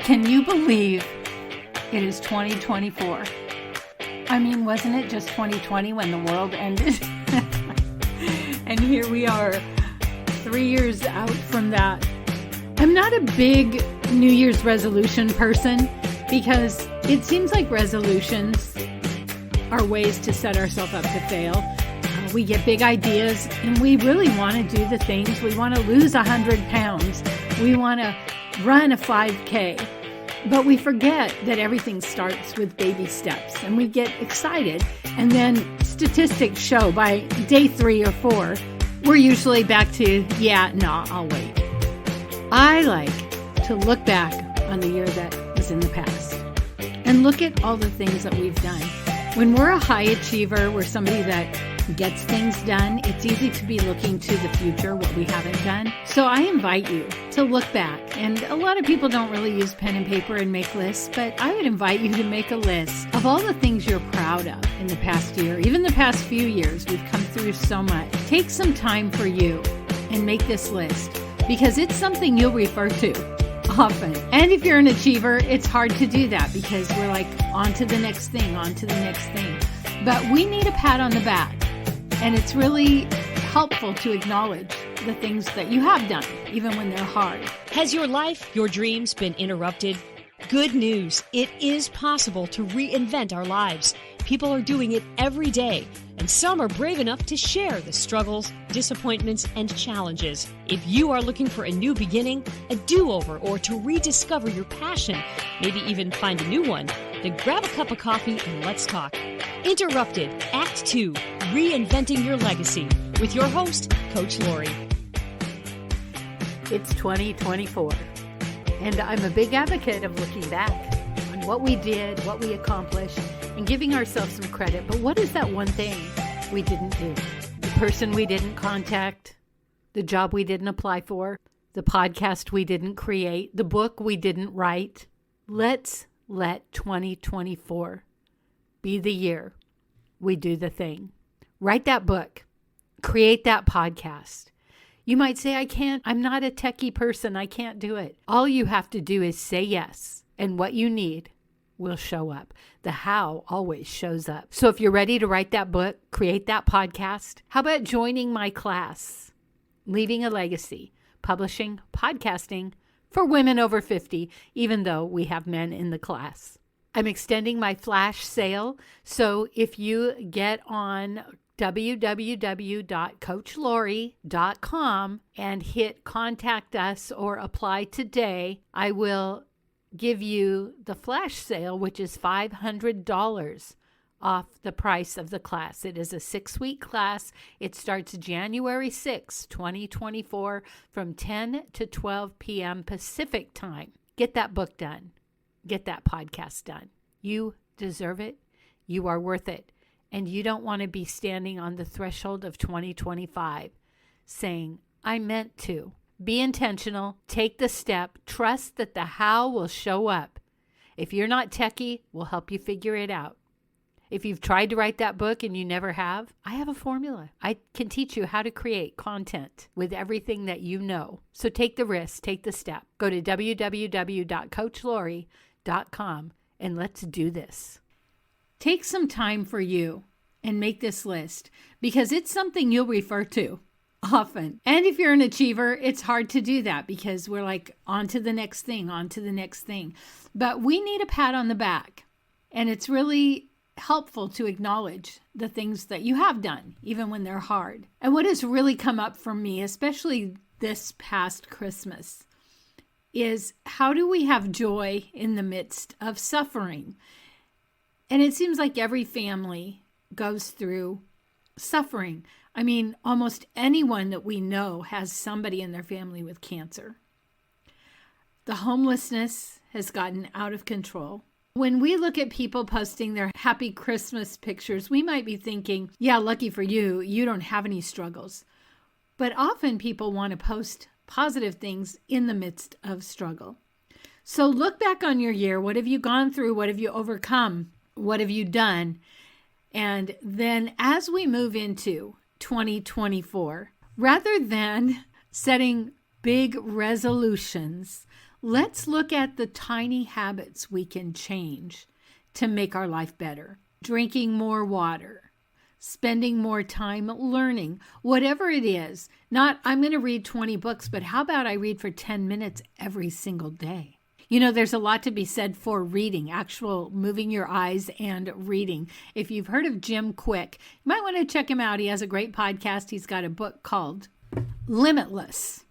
Can you believe it is 2024? I mean, wasn't it just 2020 when the world ended? And here we are, 3 years out from that. I'm not a big New Year's resolution person because it seems like resolutions are ways to set ourselves up to fail. We get big ideas and we really want to do the things. We want to lose 100 pounds. We want to run a 5K. But we forget that everything starts with baby steps and we get excited. And then statistics show by day 3 or 4, we're usually back to, I'll wait. I like to look back on the year that was in the past and look at all the things that we've done. When we're a high achiever, we're somebody that gets things done, it's easy to be looking to the future, what we haven't done. So I invite you to look back. And a lot of people don't really use pen and paper and make lists, but I would invite you to make a list of all the things you're proud of in the past year. Even the past few years, we've come through so much. Take some time for you and make this list because it's something you'll refer to often. And if you're an achiever, it's hard to do that because we're like, on to the next thing, on to the next thing. But we need a pat on the back. And it's really helpful to acknowledge the things that you have done, even when they're hard. Has your life, your dreams been interrupted? Good news. It is possible to reinvent our lives. People are doing it every day, and some are brave enough to share the struggles, disappointments, and challenges. If you are looking for a new beginning, a do-over, or to rediscover your passion, maybe even find a new one, then grab a cup of coffee and let's talk. Interrupted, Act 2, Reinventing Your Legacy, with your host, Coach Laurie. It's 2024, and I'm a big advocate of looking back on what we did, what we accomplished, and giving ourselves some credit. But what is that one thing we didn't do? The person we didn't contact, the job we didn't apply for, the podcast we didn't create, the book we didn't write. Let's let 2024 be the year we do the thing. Write that book. Create that podcast. You might say, I'm not a techie person. I can't do it. All you have to do is say yes. And what you need will show up. The how always shows up. So if you're ready to write that book, create that podcast, how about joining my class, Leaving a Legacy, Publishing, Podcasting for Women over 50, even though we have men in the class. I'm extending my flash sale. So if you get on www.coachlaurie.com and hit contact us or apply today, I will give you the flash sale, which is $500 off the price of the class. It is a 6-week class. It starts January 6, 2024 from 10 to 12 p.m. Pacific time. Get that book done. Get that podcast done. You deserve it. You are worth it. And you don't want to be standing on the threshold of 2025 saying, I meant to. Be intentional. Take the step. Trust that the how will show up. If you're not techie, we'll help you figure it out. If you've tried to write that book and you never have, I have a formula. I can teach you how to create content with everything that you know. So take the risk, take the step. Go to www.coachlaurie.com and let's do this. Take some time for you and make this list because it's something you'll refer to often. And if you're an achiever, it's hard to do that because we're like, on to the next thing, on to the next thing. But we need a pat on the back. And it's really helpful to acknowledge the things that you have done, even when they're hard. And what has really come up for me, especially this past Christmas, is how do we have joy in the midst of suffering? And it seems like every family goes through suffering. I mean, almost anyone that we know has somebody in their family with cancer. The homelessness has gotten out of control. When we look at people posting their happy Christmas pictures, we might be thinking, yeah, lucky for you, you don't have any struggles. But often people want to post positive things in the midst of struggle. So look back on your year. What have you gone through? What have you overcome? What have you done? And then as we move into 2024, rather than setting big resolutions, let's look at the tiny habits we can change to make our life better. Drinking more water, spending more time learning, whatever it is. Not, I'm going to read 20 books, but how about I read for 10 minutes every single day? You know, there's a lot to be said for reading, actual moving your eyes and reading. If you've heard of Jim Kwik, you might want to check him out. He has a great podcast. He's got a book called Limitless.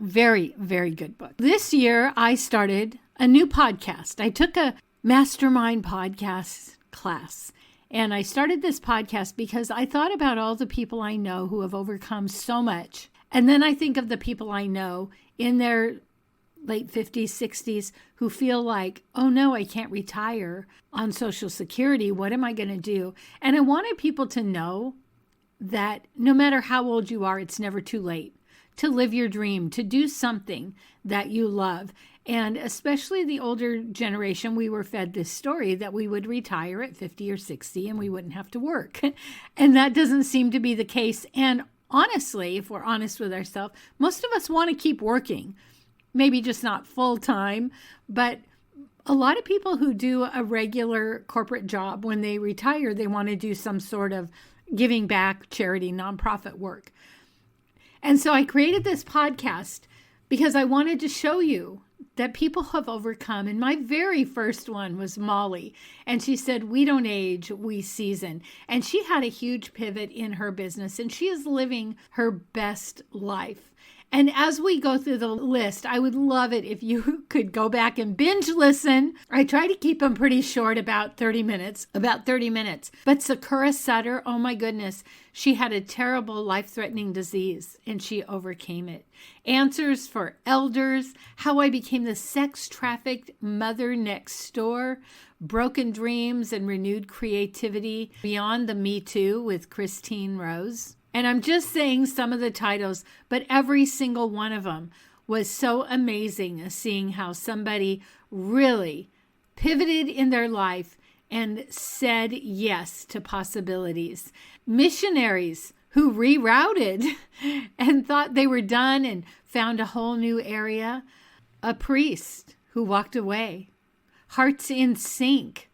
Very, very good book. This year, I started a new podcast. I took a mastermind podcast class, and I started this podcast because I thought about all the people I know who have overcome so much. And then I think of the people I know in their late 50s, 60s, who feel like, oh no, I can't retire on Social Security. What am I going to do? And I wanted people to know that no matter how old you are, it's never too late to live your dream, to do something that you love. And especially the older generation, we were fed this story that we would retire at 50 or 60 and we wouldn't have to work. And that doesn't seem to be the case. And honestly, if we're honest with ourselves, most of us want to keep working. Maybe just not full time, but a lot of people who do a regular corporate job, when they retire, they want to do some sort of giving back, charity, nonprofit work. And so I created this podcast because I wanted to show you that people have overcome. And my very first one was Molly. And she said, we don't age, we season. And she had a huge pivot in her business, and she is living her best life. And as we go through the list, I would love it if you could go back and binge listen. I try to keep them pretty short, about 30 minutes. But Sakura Sutter, oh my goodness, she had a terrible life-threatening disease and she overcame it. Answers for Elders, How I Became the Sex-Trafficked Mother Next Door, Broken Dreams and Renewed Creativity, Beyond the Me Too with Christine Rose. And I'm just saying some of the titles, but every single one of them was so amazing, seeing how somebody really pivoted in their life and said yes to possibilities. Missionaries who rerouted and thought they were done and found a whole new area. A priest who walked away. Hearts in Sync,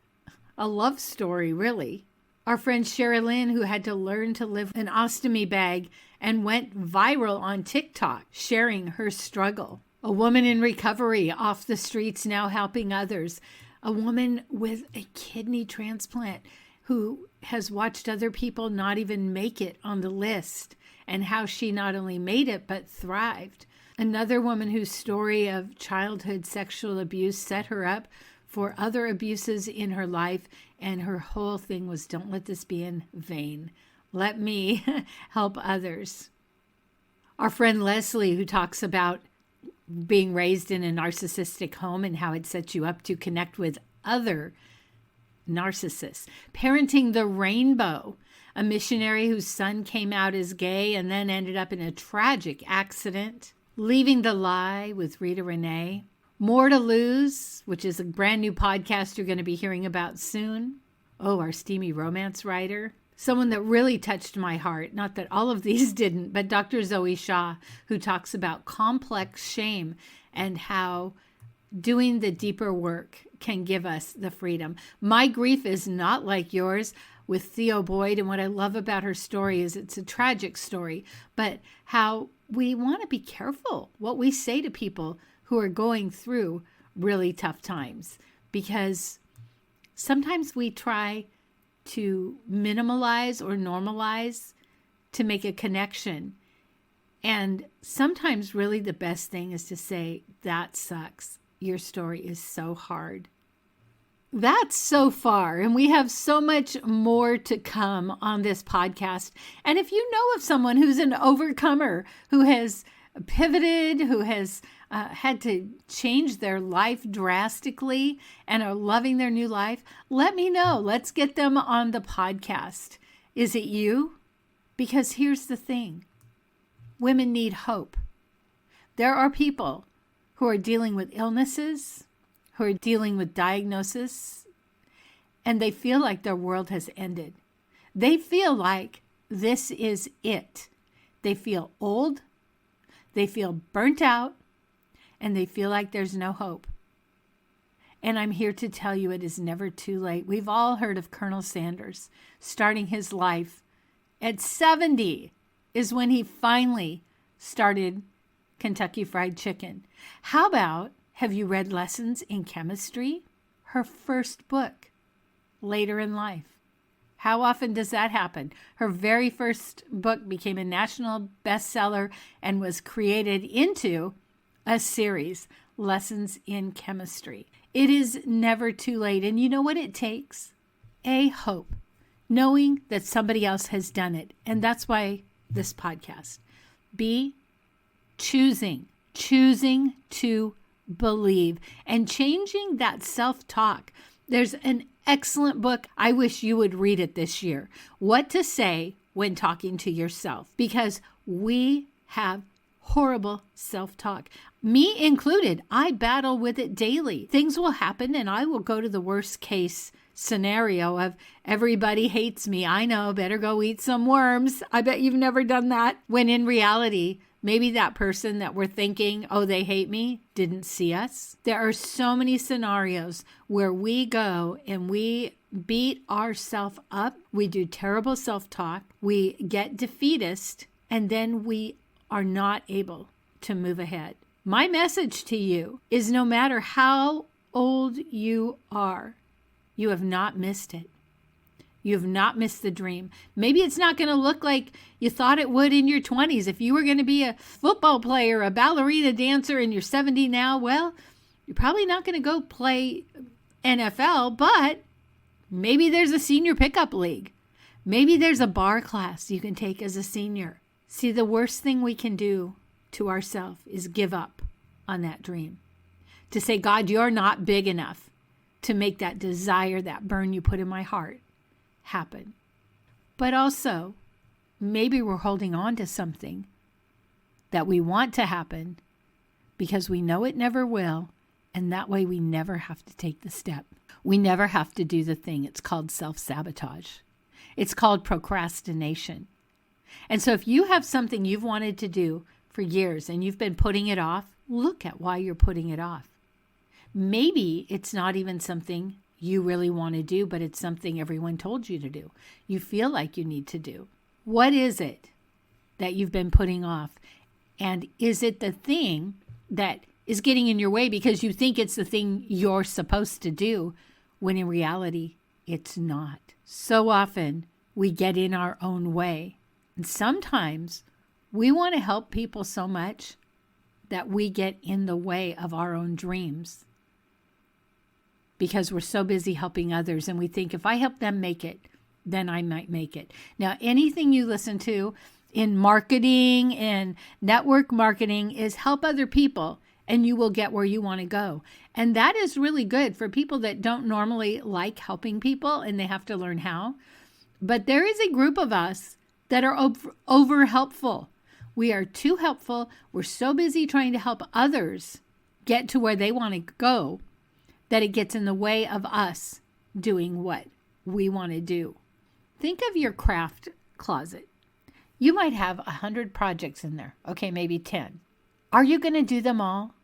a love story, really. Our friend Sherilyn, who had to learn to live an ostomy bag and went viral on TikTok, sharing her struggle. A woman in recovery, off the streets, now helping others. A woman with a kidney transplant who has watched other people not even make it on the list, and how she not only made it, but thrived. Another woman whose story of childhood sexual abuse set her up for other abuses in her life, and her whole thing was, don't let this be in vain. Let me help others. Our friend Leslie, who talks about being raised in a narcissistic home and how it sets you up to connect with other narcissists. Parenting the Rainbow, a missionary whose son came out as gay and then ended up in a tragic accident. Leaving the Lie with Rita Renee. More to Lose, which is a brand new podcast you're going to be hearing about soon. Oh, our steamy romance writer. Someone that really touched my heart. Not that all of these didn't, but Dr. Zoe Shaw, who talks about complex shame and how doing the deeper work can give us the freedom. My grief is not like yours with Theo Boyd. And what I love about her story is it's a tragic story, but how we want to be careful what we say to people who are going through really tough times, because sometimes we try to minimalize or normalize to make a connection. And sometimes really the best thing is to say, that sucks. Your story is so hard. That's so far, and we have so much more to come on this podcast. And if you know of someone who's an overcomer, who has pivoted, who has had to change their life drastically and are loving their new life, let me know. Let's get them on the podcast. Is it you? Because here's the thing. Women need hope. There are people who are dealing with illnesses, who are dealing with diagnosis, and they feel like their world has ended. They feel like this is it. They feel old. They feel burnt out. and they feel like there's no hope. And I'm here to tell you it is never too late. We've all heard of Colonel Sanders starting his life at 70 is when he finally started Kentucky Fried Chicken. How about, have you read Lessons in Chemistry? Her first book, later in life. How often does that happen? Her very first book became a national bestseller and was created into a series, Lessons in Chemistry. It is never too late. And you know what it takes? A hope, knowing that somebody else has done it. And that's why this podcast. B, choosing to believe and changing that self-talk. There's an excellent book. I wish you would read it this year. What to say when talking to yourself, because we have horrible self-talk. Me included. I battle with it daily. Things will happen and I will go to the worst case scenario of everybody hates me. I know, better go eat some worms. I bet you've never done that. When in reality, maybe that person that we're thinking, oh, they hate me, didn't see us. There are so many scenarios where we go and we beat ourselves up. We do terrible self-talk. We get defeatist, and then we are not able to move ahead. My message to you is no matter how old you are, you have not missed it. You have not missed the dream. Maybe it's not going to look like you thought it would in your 20s. If you were going to be a football player, a ballerina dancer, and you're 70 now, well, you're probably not going to go play NFL, but maybe there's a senior pickup league. Maybe there's a bar class you can take as a senior. See, the worst thing we can do to ourselves is give up on that dream. To say, God, you're not big enough to make that desire, that burn you put in my heart, happen. But also, maybe we're holding on to something that we want to happen because we know it never will, and that way we never have to take the step. We never have to do the thing. It's called self-sabotage. It's called procrastination. And so if you have something you've wanted to do for years and you've been putting it off, look at why you're putting it off. Maybe it's not even something you really want to do, but it's something everyone told you to do. You feel like you need to do. What is it that you've been putting off? And is it the thing that is getting in your way because you think it's the thing you're supposed to do, when in reality, it's not? So often we get in our own way. And sometimes we want to help people so much that we get in the way of our own dreams, because we're so busy helping others and we think if I help them make it, then I might make it. Now, anything you listen to in marketing and network marketing is help other people and you will get where you want to go. And that is really good for people that don't normally like helping people and they have to learn how. But there is a group of us that are over helpful. We are too helpful. We're so busy trying to help others get to where they want to go that it gets in the way of us doing what we want to do. Think of your craft closet. You might have 100 projects in there. Okay, maybe 10. Are you going to do them all?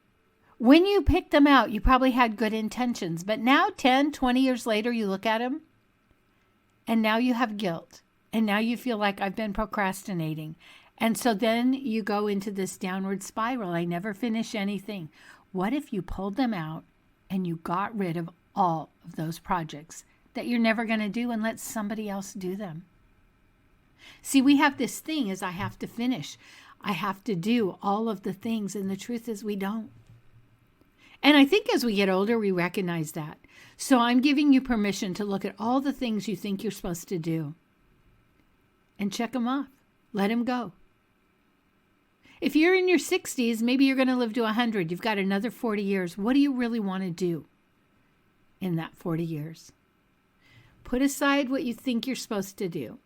When you picked them out, you probably had good intentions, but now 10, 20 years later, you look at them and now you have guilt. And now you feel like I've been procrastinating. And so then you go into this downward spiral. I never finish anything. What if you pulled them out and you got rid of all of those projects that you're never going to do and let somebody else do them? See, we have this thing is I have to finish. I have to do all of the things. And the truth is we don't. And I think as we get older, we recognize that. So I'm giving you permission to look at all the things you think you're supposed to do and check them off. Let them go. If you're in your 60s, maybe you're going to live to 100. You've got another 40 years. What do you really want to do in that 40 years? Put aside what you think you're supposed to do.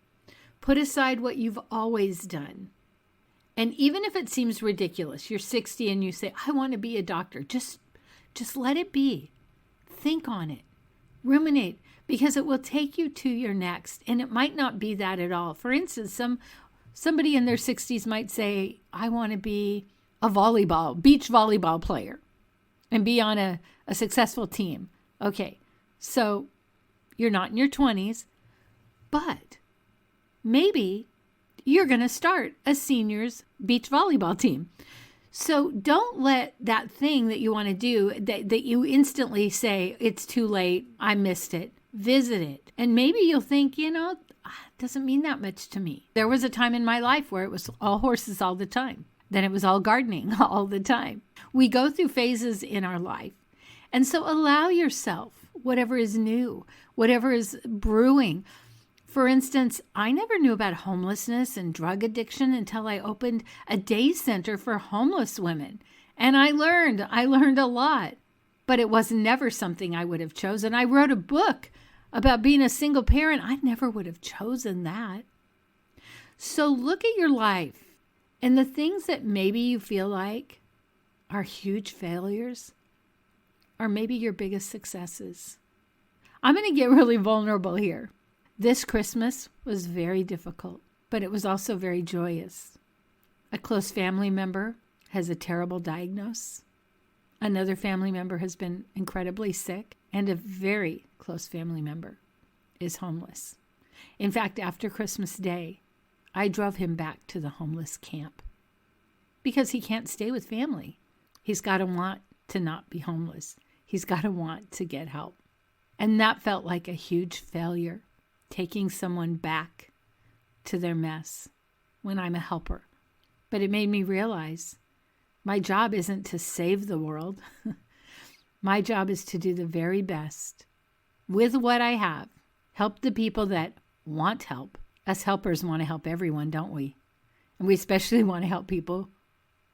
Put aside what you've always done. And even if it seems ridiculous, you're 60 and you say, I want to be a doctor. Just let it be. Think on it. Ruminate, because it will take you to your next. And it might not be that at all. For instance, somebody in their 60s might say, I want to be beach volleyball player and be on a successful team. Okay, so you're not in your 20s, but maybe you're going to start a seniors beach volleyball team. So don't let that thing that you want to do, that you instantly say, it's too late, I missed it. Visit it. And maybe you'll think, it doesn't mean that much to me. There was a time in my life where it was all horses all the time. Then it was all gardening all the time. We go through phases in our life. And so allow yourself whatever is new, whatever is brewing. For instance, I never knew about homelessness and drug addiction until I opened a day center for homeless women. And I learned a lot, but it was never something I would have chosen. I wrote a book about being a single parent. I never would have chosen that. So look at your life and the things that maybe you feel like are huge failures are maybe your biggest successes. I'm going to get really vulnerable here. This Christmas was very difficult, but it was also very joyous. A close family member has a terrible diagnosis. Another family member has been incredibly sick, and a very close family member is homeless. In fact, after Christmas Day, I drove him back to the homeless camp because he can't stay with family. He's got to want to not be homeless. He's got to want to get help. And that felt like a huge failure, taking someone back to their mess when I'm a helper. But it made me realize my job isn't to save the world. My job is to do the very best with what I have. Help the people that want help. Us helpers want to help everyone, don't we? And we especially want to help people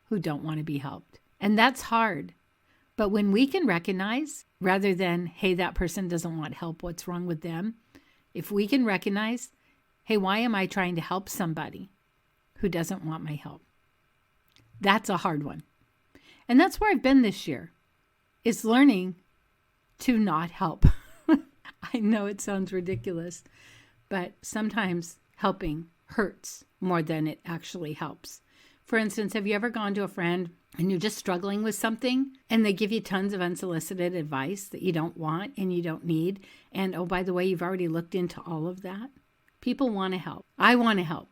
who don't want to be helped. And that's hard. But when we can recognize, rather than, hey, that person doesn't want help, what's wrong with them? If we can recognize, hey, why am I trying to help somebody who doesn't want my help? That's a hard one. And that's where I've been this year, is learning to not help. I know it sounds ridiculous, but sometimes helping hurts more than it actually helps. For instance, have you ever gone to a friend and you're just struggling with something and they give you tons of unsolicited advice that you don't want and you don't need? And oh, by the way, you've already looked into all of that. People want to help. I want to help.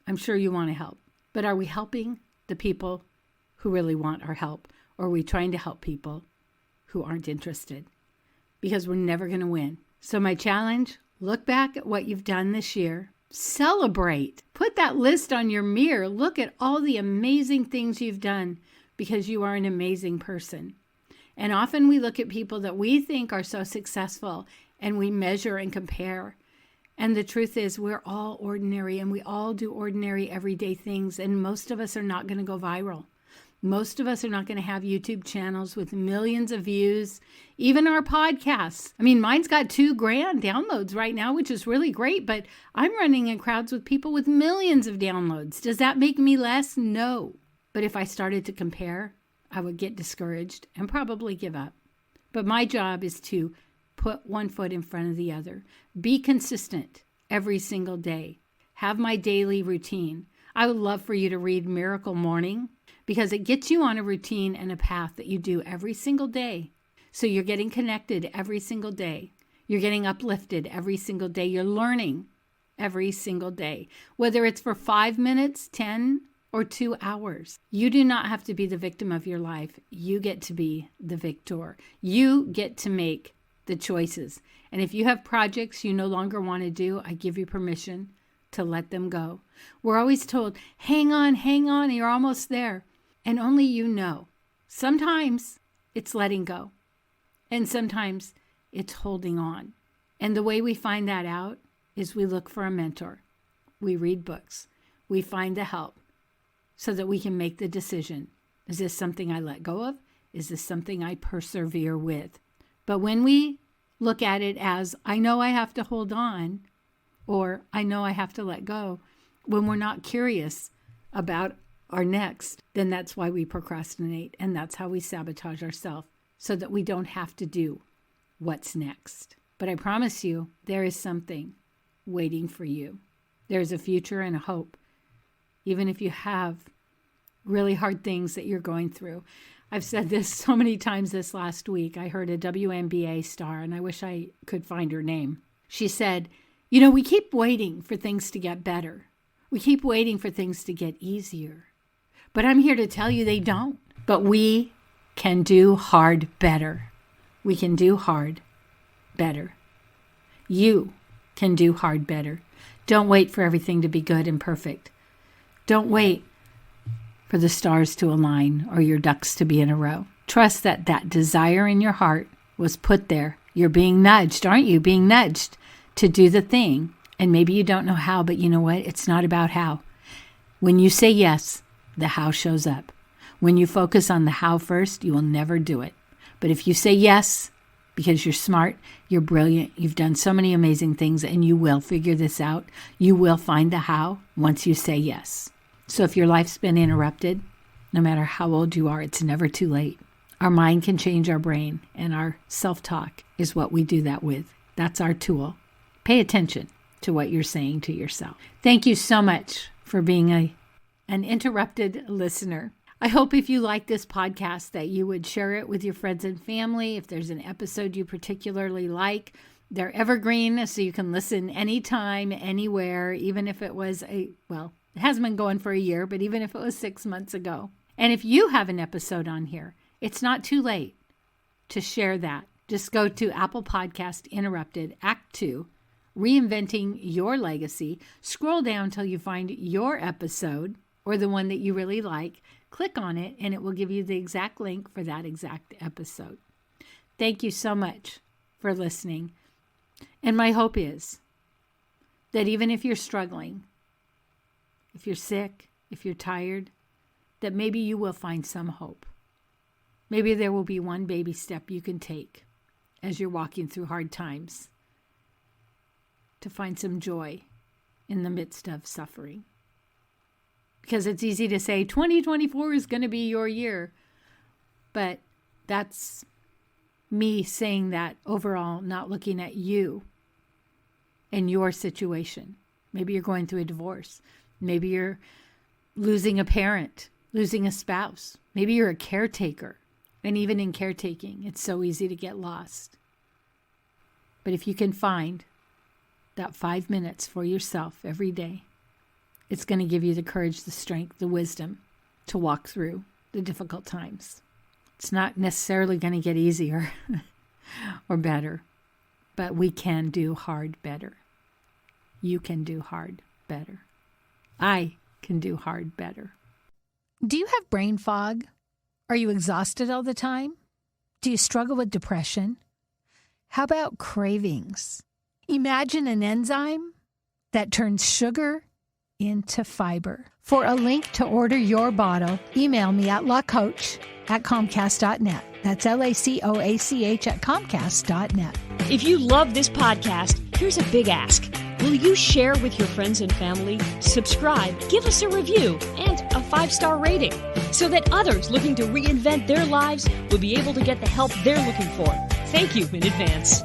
I'm sure you want to help. But are we helping the people who really want our help? Or are we trying to help people who aren't interested? Because we're never going to win. So my challenge, look back at what you've done this year. Celebrate. Put that list on your mirror. Look at all the amazing things you've done because you are an amazing person. And often we look at people that we think are so successful and we measure and compare. And the truth is we're all ordinary and we all do ordinary everyday things. And most of us are not going to go viral. Most of us are not going to have YouTube channels with millions of views, even our podcasts. I mean, mine's got 2 grand downloads right now, which is really great, but I'm running in crowds with people with millions of downloads. Does that make me less? No. But if I started to compare, I would get discouraged and probably give up. But my job is to put one foot in front of the other. Be consistent every single day. Have my daily routine. I would love for you to read Miracle Morning, because it gets you on a routine and a path that you do every single day. So you're getting connected every single day. You're getting uplifted every single day. You're learning every single day, whether it's for 5 minutes, 10, or 2 hours. You do not have to be the victim of your life. You get to be the victor. You get to make the choices. And if you have projects you no longer want to do, I give you permission to let them go. We're always told, hang on, you're almost there. And only you know. Sometimes it's letting go. And sometimes it's holding on. And the way we find that out is we look for a mentor. We read books. We find the help so that we can make the decision. Is this something I let go of? Is this something I persevere with? But when we look at it as, I know I have to hold on, or I know I have to let go, when we're not curious about our next, then that's why we procrastinate, and that's how we sabotage ourselves so that we don't have to do what's next. But I promise you, there is something waiting for you. There's a future and a hope. Even if you have really hard things that you're going through. I've said this so many times this last week. I heard a WNBA star, and I wish I could find her name. She said, we keep waiting for things to get better. We keep waiting for things to get easier. But I'm here to tell you they don't. But we can do hard better. We can do hard better. You can do hard better. Don't wait for everything to be good and perfect. Don't wait for the stars to align or your ducks to be in a row. Trust that that desire in your heart was put there. You're being nudged, aren't you? Being nudged to do the thing. And maybe you don't know how, but you know what? It's not about how. When you say yes, the how shows up. When you focus on the how first, you will never do it. But if you say yes, because you're smart, you're brilliant, you've done so many amazing things, and you will figure this out, you will find the how once you say yes. So if your life's been interrupted, no matter how old you are, it's never too late. Our mind can change our brain, and our self-talk is what we do that with. That's our tool. Pay attention to what you're saying to yourself. Thank you so much for being an interrupted listener. I hope if you like this podcast that you would share it with your friends and family. If there's an episode you particularly like, they're evergreen, so you can listen anytime, anywhere, even if it was it hasn't been going for a year, but even if it was 6 months ago. And if you have an episode on here, it's not too late to share that. Just go to Apple Podcast Interrupted Act 2, Reinventing Your Legacy. Scroll down till you find your episode or the one that you really like. Click on it, and it will give you the exact link for that exact episode. Thank you so much for listening. And my hope is that even if you're struggling, if you're sick, if you're tired, that maybe you will find some hope. Maybe there will be one baby step you can take as you're walking through hard times to find some joy in the midst of suffering. Because it's easy to say 2024 is going to be your year. But that's me saying that overall, not looking at you and your situation. Maybe you're going through a divorce. Maybe you're losing a parent, losing a spouse. Maybe you're a caretaker. And even in caretaking, it's so easy to get lost. But if you can find that 5 minutes for yourself every day, it's going to give you the courage, the strength, the wisdom to walk through the difficult times. It's not necessarily going to get easier or better, but we can do hard better. You can do hard better. I can do hard better. Do you have brain fog? Are you exhausted all the time? Do you struggle with depression? How about cravings? Imagine an enzyme that turns sugar into fiber. For a link to order your bottle, email me at lacoach@comcast.net. That's lacoach@comcast.net. If you love this podcast, here's a big ask. Will you share with your friends and family, subscribe, give us a review, and a 5-star rating so that others looking to reinvent their lives will be able to get the help they're looking for? Thank you in advance.